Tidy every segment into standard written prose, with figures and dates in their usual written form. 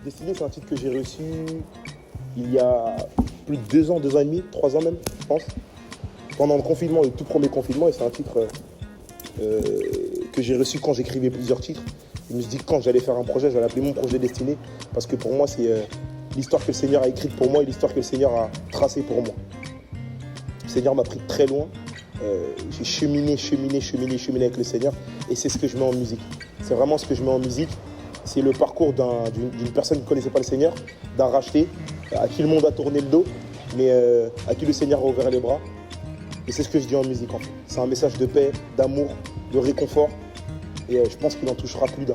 Destiné, c'est un titre que j'ai reçu il y a plus de 2 ans, 2 ans et demi, 3 ans même, je pense. Pendant le confinement, le tout premier confinement, et c'est un titre que j'ai reçu quand j'écrivais plusieurs titres. Je me suis dit que quand j'allais faire un projet, j'allais appeler mon projet Destiné, parce que pour moi, c'est l'histoire que le Seigneur a écrite pour moi et l'histoire que le Seigneur a tracée pour moi. Le Seigneur m'a pris très loin. J'ai cheminé avec le Seigneur, et c'est ce que je mets en musique. C'est vraiment ce que je mets en musique. C'est le parcours d'une personne qui ne connaissait pas le Seigneur, d'un racheté, à qui le monde a tourné le dos, mais à qui le Seigneur a ouvert les bras. Et c'est ce que je dis en musique en fait. C'est un message de paix, d'amour, de réconfort, et je pense qu'il en touchera plus d'un.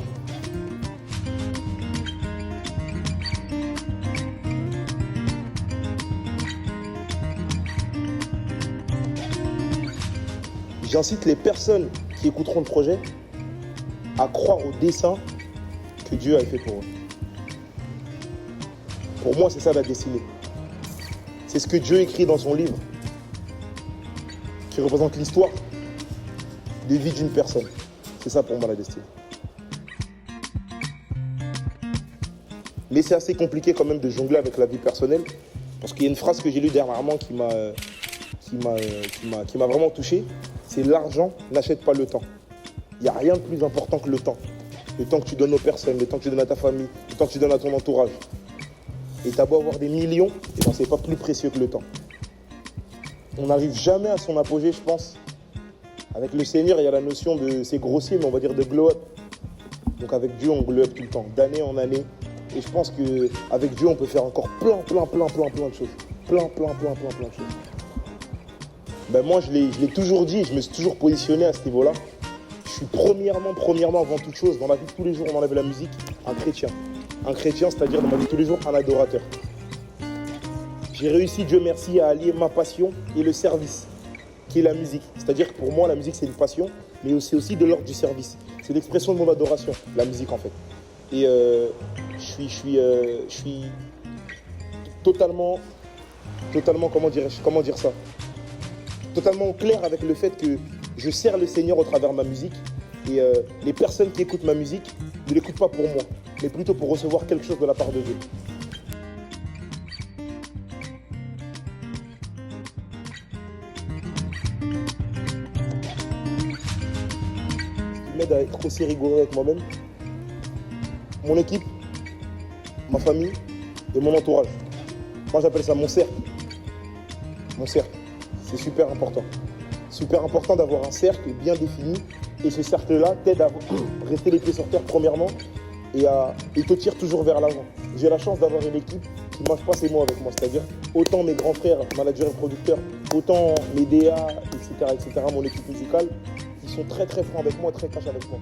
J'incite les personnes qui écouteront le projet à croire au dessein que Dieu a fait pour eux. Pour moi, c'est ça la destinée. C'est ce que Dieu écrit dans son livre, qui représente l'histoire des vies d'une personne. C'est ça pour moi la destinée. Mais c'est assez compliqué quand même de jongler avec la vie personnelle, parce qu'il y a une phrase que j'ai lue dernièrement qui m'a vraiment touché. C'est l'argent n'achète pas le temps. Il n'y a rien de plus important que le temps. Le temps que tu donnes aux personnes, le temps que tu donnes à ta famille, le temps que tu donnes à ton entourage. Et t'as beau avoir des millions, et ben c'est pas plus précieux que le temps. On n'arrive jamais à son apogée, je pense. Avec le Seigneur, il y a la notion de, c'est grossier, mais on va dire de glow up. Donc avec Dieu, on glow up tout le temps, d'année en année. Et je pense qu'avec Dieu, on peut faire encore plein de choses. Plein de choses. Ben moi, je l'ai toujours dit, je me suis toujours positionné à ce niveau-là. Je suis premièrement, avant toute chose, dans la vie de tous les jours, on enlève la musique, un chrétien. Un chrétien, c'est-à-dire dans ma vie de tous les jours, un adorateur. J'ai réussi, Dieu merci, à allier ma passion et le service, qui est la musique. C'est-à-dire que pour moi, la musique, c'est une passion, mais c'est aussi de l'ordre du service. C'est l'expression de mon adoration, la musique en fait. Et je suis totalement, comment dire ça, totalement clair avec le fait que je sers le Seigneur au travers de ma musique. Et les personnes qui écoutent ma musique ne l'écoutent pas pour moi, mais plutôt pour recevoir quelque chose de la part de Dieu. Ce qui m'aide à être aussi rigoureux avec moi-même, mon équipe, ma famille et mon entourage. Moi j'appelle ça mon cercle. Mon cercle, c'est super important. Super important d'avoir un cercle bien défini. Et ce cercle-là t'aide à rester les pieds sur terre premièrement et te tire toujours vers l'avant. J'ai la chance d'avoir une équipe qui ne mâche pas ses mots avec moi. C'est-à-dire autant mes grands frères, managers et producteurs, autant mes DA, etc., mon équipe musicale, ils sont très francs avec moi, très cash avec moi.